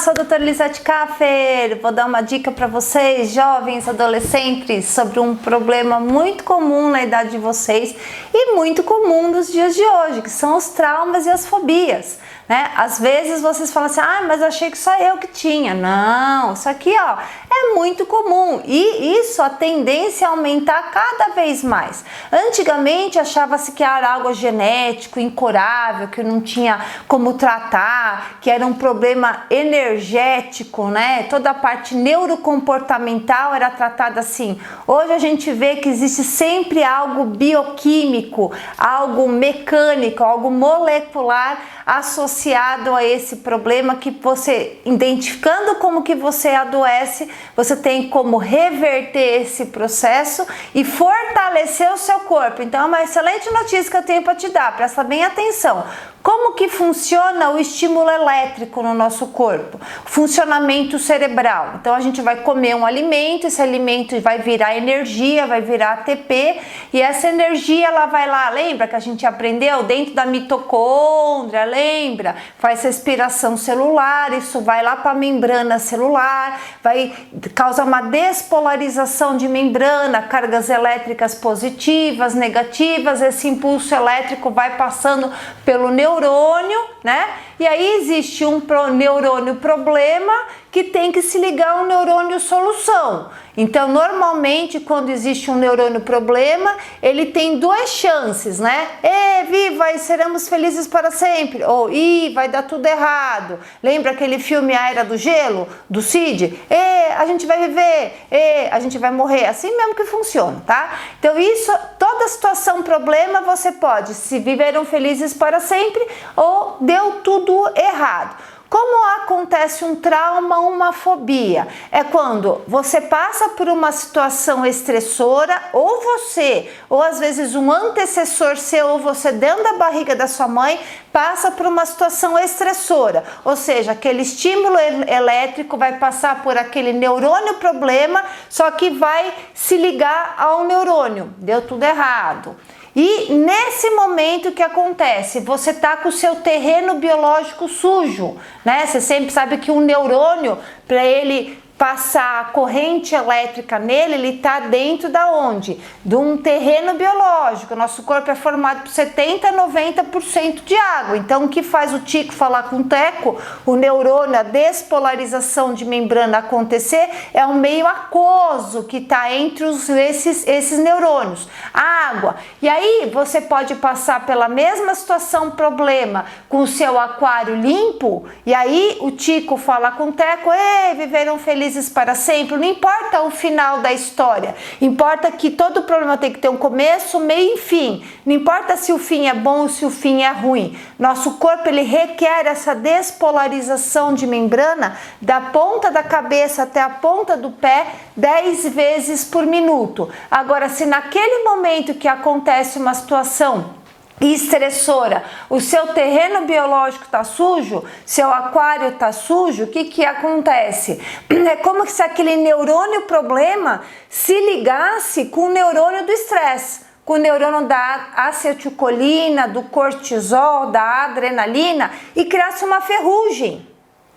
sou a doutora Elisete Kaffer. Vou dar uma dica para vocês, jovens, adolescentes, sobre um problema muito comum na idade de vocês e muito comum nos dias de hoje, que são os traumas e as fobias, né? Às vezes vocês falam assim, mas eu achei que só eu que tinha. Não, isso aqui, é muito comum e isso, a tendência é aumentar cada vez mais. Antigamente achava-se que era algo genético, incurável, que não tinha como tratar, que era um problema energético, né? Toda a parte neurocomportamental era tratada assim. Hoje a gente vê que existe sempre algo bioquímico, algo mecânico, algo molecular associado a esse problema, que você, identificando como que você adoece, você tem como reverter esse processo e fortalecer o seu corpo. Então é uma excelente notícia que eu tenho para te dar, presta bem atenção. Como que funciona o estímulo elétrico no nosso corpo? Funcionamento cerebral. Então a gente vai comer um alimento, esse alimento vai virar energia, vai virar ATP, e essa energia ela vai lá, lembra que a gente aprendeu dentro da mitocôndria, lembra? Faz respiração celular, isso vai lá para a membrana celular, vai causar uma despolarização de membrana, cargas elétricas positivas, negativas, esse impulso elétrico vai passando pelo neurônio, né? E aí existe um neurônio problema que tem que se ligar ao neurônio solução. Então, normalmente, quando existe um neurônio problema, ele tem duas chances, né? Viva e seremos felizes para sempre. Ou, vai dar tudo errado. Lembra aquele filme A Era do Gelo, do Cid? A gente vai viver. A gente vai morrer. Assim mesmo que funciona, tá? Então, toda situação problema, você pode, se viveram felizes para sempre ou deu tudo errado. Como acontece um trauma, uma fobia? É quando você passa por uma situação estressora, ou às vezes um antecessor seu, ou você dentro da barriga da sua mãe, passa por uma situação estressora. Ou seja, aquele estímulo elétrico vai passar por aquele neurônio problema, só que vai se ligar ao neurônio. Deu tudo errado. E nesse momento o que acontece? Você tá com o seu terreno biológico sujo, né? Você sempre sabe que um neurônio, para ele passar a corrente elétrica nele, ele está dentro da onde? De um terreno biológico. Nosso corpo é formado por 70% a 90% de água. Então, o que faz o tico falar com o teco, o neurônio, a despolarização de membrana acontecer, é um meio aquoso que está entre esses neurônios. A água. E aí, você pode passar pela mesma situação, problema, com o seu aquário limpo, e aí o tico fala com o teco, viveram felizes para sempre. Não importa o final da história, importa que todo problema tem que ter um começo, meio e fim. Não importa se o fim é bom ou se o fim é ruim. Nosso corpo, ele requer essa despolarização de membrana da ponta da cabeça até a ponta do pé 10 vezes por minuto. Agora, se naquele momento que acontece uma situação estressora, o seu terreno biológico está sujo, seu aquário está sujo, o que acontece? É como se aquele neurônio problema se ligasse com o neurônio do estresse, com o neurônio da acetilcolina, do cortisol, da adrenalina, e criasse uma ferrugem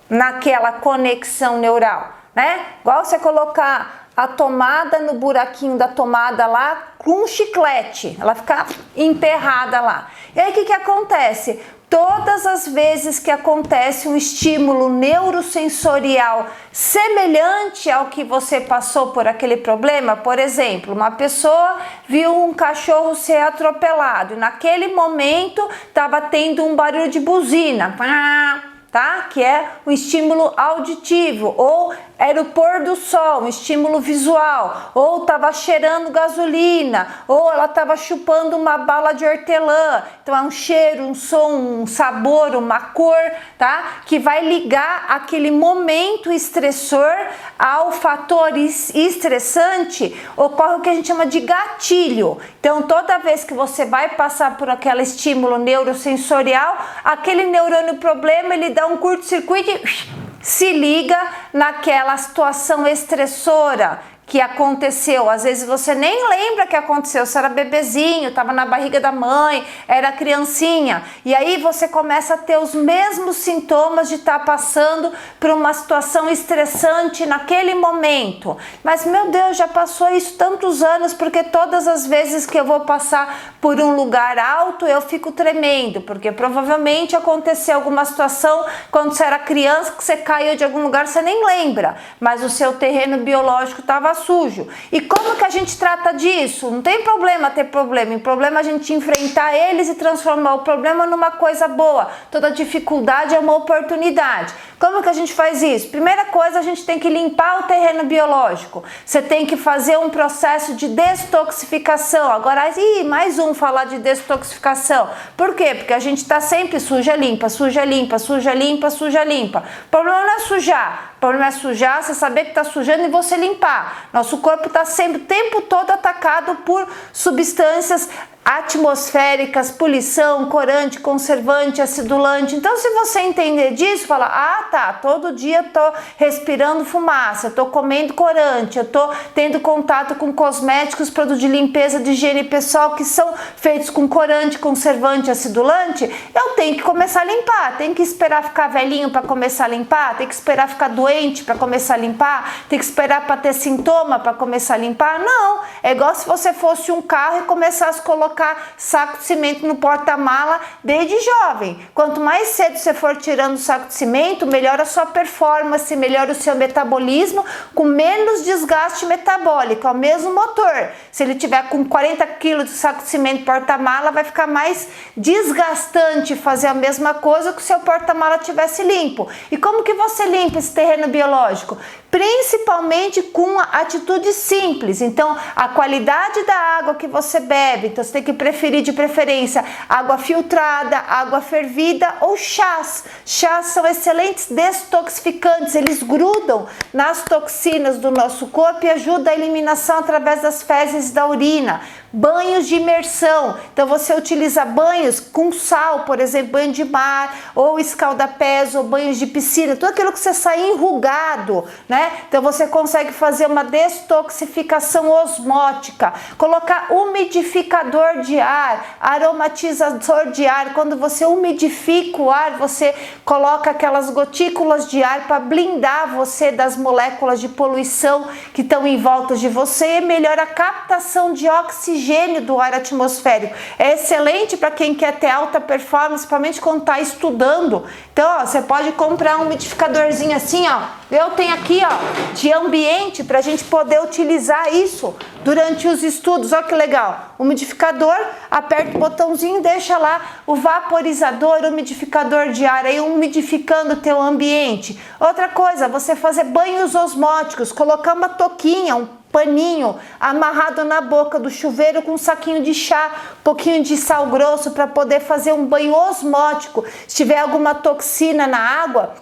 naquela conexão neural, né? Igual você colocar a tomada no buraquinho da tomada lá com um chiclete, ela fica emperrada lá. E aí o que acontece? Todas as vezes que acontece um estímulo neurosensorial semelhante ao que você passou por aquele problema, por exemplo, uma pessoa viu um cachorro ser atropelado e naquele momento estava tendo um barulho de buzina, tá? Que é um estímulo auditivo, ou era o pôr do sol, um estímulo visual, ou estava cheirando gasolina, ou ela estava chupando uma bala de hortelã. Então é um cheiro, um som, um sabor, uma cor, tá? Que vai ligar aquele momento estressor ao fator estressante. Ocorre o que a gente chama de gatilho. Então toda vez que você vai passar por aquele estímulo neurosensorial, aquele neurônio problema, ele dá um curto-circuito e se liga naquela situação estressora que aconteceu, às vezes você nem lembra que aconteceu, você era bebezinho, estava na barriga da mãe, era criancinha, e aí você começa a ter os mesmos sintomas de estar passando por uma situação estressante naquele momento. Mas meu Deus, já passou isso tantos anos, porque todas as vezes que eu vou passar por um lugar alto eu fico tremendo, porque provavelmente aconteceu alguma situação quando você era criança, que você caiu de algum lugar, você nem lembra, mas o seu terreno biológico estava sujo. E como que a gente trata disso? Não tem problema ter problema, o problema é a gente enfrentar eles e transformar o problema numa coisa boa. Toda dificuldade é uma oportunidade. Como que a gente faz isso? Primeira coisa, a gente tem que limpar o terreno biológico. Você tem que fazer um processo de detoxificação. Agora, mais um falar de detoxificação. Por quê? Porque a gente está sempre suja, limpa, suja, limpa, suja, limpa, suja, limpa. O problema não é sujar. O problema é sujar, você saber que está sujando e você limpar. Nosso corpo está sempre, o tempo todo, atacado por substâncias atmosféricas, poluição, corante, conservante, acidulante. Então, se você entender disso, fala, ah, tá, todo dia eu tô respirando fumaça, eu tô comendo corante, eu tô tendo contato com cosméticos, produtos de limpeza, de higiene pessoal que são feitos com corante, conservante, acidulante, eu tenho que começar a limpar. Tem que esperar ficar velhinho para começar a limpar, tem que esperar ficar doente para começar a limpar, tem que esperar para ter sintoma para começar a limpar. Não, é igual se você fosse um carro e começasse a colocar saco de cimento no porta-mala desde jovem. Quanto mais cedo você for tirando o saco de cimento, melhora a sua performance, melhora o seu metabolismo, com menos desgaste metabólico, é o mesmo motor. Se ele tiver com 40 kg de saco de cimento porta-mala, vai ficar mais desgastante fazer a mesma coisa que se o seu porta-mala tivesse limpo. E como que você limpa esse terreno biológico? Principalmente com atitudes simples. Então, a qualidade da água que você bebe, então você tem que preferir, de preferência, água filtrada, água fervida ou chás. Chás são excelentes detoxificantes, eles grudam nas toxinas do nosso corpo e ajudam a eliminação através das fezes e da urina. Banhos de imersão, então você utiliza banhos com sal, por exemplo, banho de mar, ou escaldapés, ou banhos de piscina, tudo aquilo que você sai enrugado, né? Então você consegue fazer uma detoxificação osmótica, colocar umidificador de ar, aromatizador de ar. Quando você umidifica o ar, você coloca aquelas gotículas de ar para blindar você das moléculas de poluição que estão em volta de você e melhora a captação de oxigênio do ar atmosférico. É excelente para quem quer ter alta performance, principalmente quando está estudando. Então, ó, você pode comprar um umidificadorzinho assim, ó. Eu tenho aqui, ó, de ambiente, para a gente poder utilizar isso durante os estudos. Olha que legal. Umidificador, aperta o botãozinho, deixa lá o vaporizador, umidificador de ar, aí umidificando o teu ambiente. Outra coisa, você fazer banhos osmóticos, colocar uma touquinha, um paninho amarrado na boca do chuveiro com um saquinho de chá, um pouquinho de sal grosso para poder fazer um banho osmótico. Se tiver alguma toxina na água,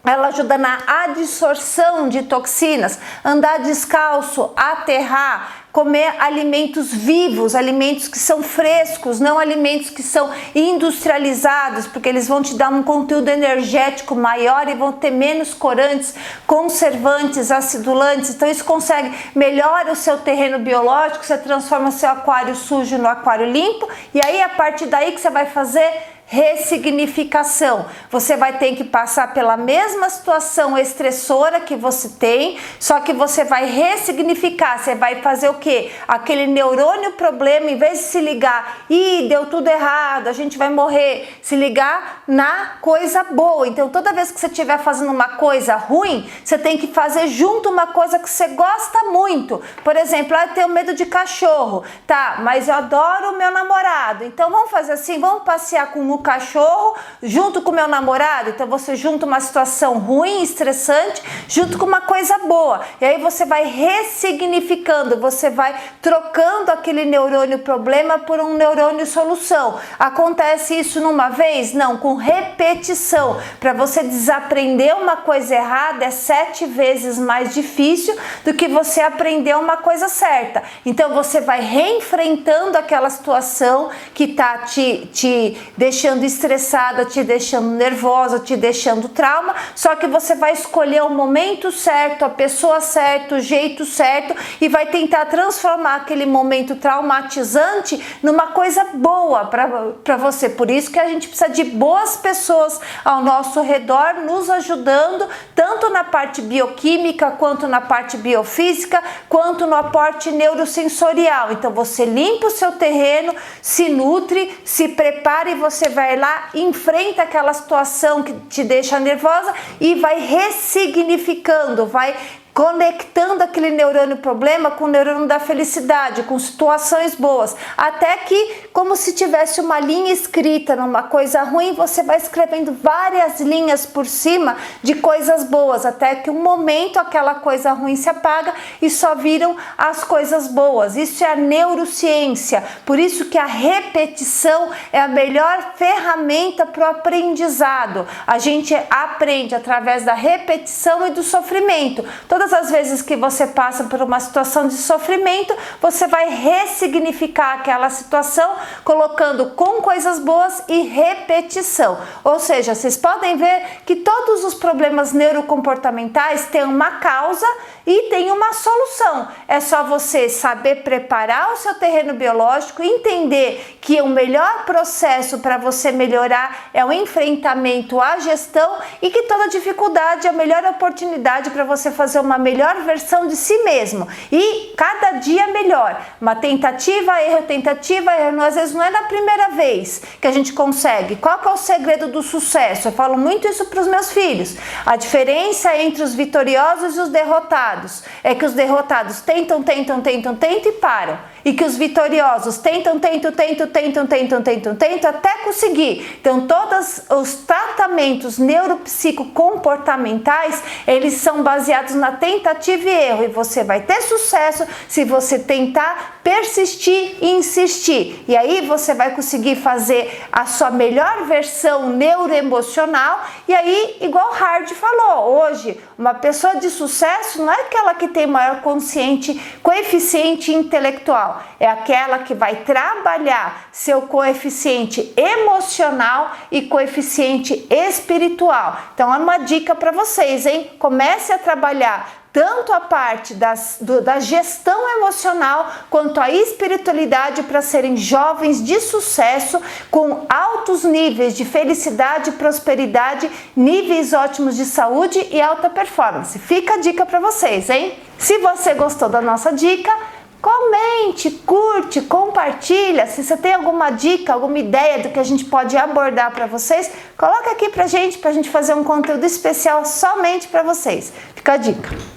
ela ajuda na adsorção de toxinas. Andar descalço, aterrar, comer alimentos vivos, alimentos que são frescos, não alimentos que são industrializados, porque eles vão te dar um conteúdo energético maior e vão ter menos corantes, conservantes, acidulantes. Então isso consegue, melhora o seu terreno biológico, você transforma seu aquário sujo no aquário limpo, e aí a partir daí que você vai fazer ressignificação. Você vai ter que passar pela mesma situação estressora que você tem, só que você vai ressignificar. Você vai fazer o quê? Aquele neurônio problema, em vez de se ligar, ih, deu tudo errado, a gente vai morrer, se ligar na coisa boa. Então, toda vez que você estiver fazendo uma coisa ruim, você tem que fazer junto uma coisa que você gosta muito. Por exemplo, eu tenho medo de cachorro, tá? Mas eu adoro o meu namorado. Então, vamos fazer assim, vamos passear com o cachorro junto com o meu namorado. Então você junta uma situação ruim, estressante, junto com uma coisa boa, e aí você vai ressignificando, você vai trocando aquele neurônio problema por um neurônio solução. Acontece isso numa vez? Não, com repetição. Para você desaprender uma coisa errada é 7 vezes mais difícil do que você aprender uma coisa certa. Então você vai reenfrentando aquela situação que tá te deixando deixando estressada, te deixando nervosa, te deixando trauma, só que você vai escolher o momento certo, a pessoa certa, o jeito certo e vai tentar transformar aquele momento traumatizante numa coisa boa para você. Por isso que a gente precisa de boas pessoas ao nosso redor nos ajudando, tanto na parte bioquímica, quanto na parte biofísica, quanto no aporte neurosensorial. Então você limpa o seu terreno, se nutre, se prepara e você vai lá, enfrenta aquela situação que te deixa nervosa e vai ressignificando, vai conectando aquele neurônio problema com o neurônio da felicidade, com situações boas, até que, como se tivesse uma linha escrita numa coisa ruim, você vai escrevendo várias linhas por cima de coisas boas, até que um momento aquela coisa ruim se apaga e só viram as coisas boas. Isso é a neurociência, por isso que a repetição é a melhor ferramenta para o aprendizado. A gente aprende através da repetição e do sofrimento. Todas as vezes que você passa por uma situação de sofrimento, você vai ressignificar aquela situação, colocando com coisas boas e repetição. Ou seja, vocês podem ver que todos os problemas neurocomportamentais têm uma causa e tem uma solução. É só você saber preparar o seu terreno biológico, entender que o melhor processo para você melhorar é o enfrentamento à gestão e que toda dificuldade é a melhor oportunidade para você fazer uma melhor versão de si mesmo. E cada dia melhor. Uma tentativa, erro, às vezes não é na primeira vez que a gente consegue. Qual que é o segredo do sucesso? Eu falo muito isso para os meus filhos. A diferença entre os vitoriosos e os derrotados é que os derrotados tentam e param. E que os vitoriosos tentam até conseguir. Então, todos os tratamentos neuropsicocomportamentais, eles são baseados na tentativa e erro. E você vai ter sucesso se você tentar persistir e insistir. E aí você vai conseguir fazer a sua melhor versão neuroemocional. E aí, igual o Hard falou, hoje, uma pessoa de sucesso não é aquela que tem maior coeficiente intelectual. É aquela que vai trabalhar seu coeficiente emocional e coeficiente espiritual. Então é uma dica para vocês, hein? Comece a trabalhar tanto a parte da gestão emocional quanto a espiritualidade para serem jovens de sucesso com altos níveis de felicidade, prosperidade, níveis ótimos de saúde e alta performance. Fica a dica para vocês, hein? Se você gostou da nossa dica, comente, curte, compartilha. Se você tem alguma dica, alguma ideia do que a gente pode abordar para vocês, coloca aqui pra gente fazer um conteúdo especial somente para vocês. Fica a dica.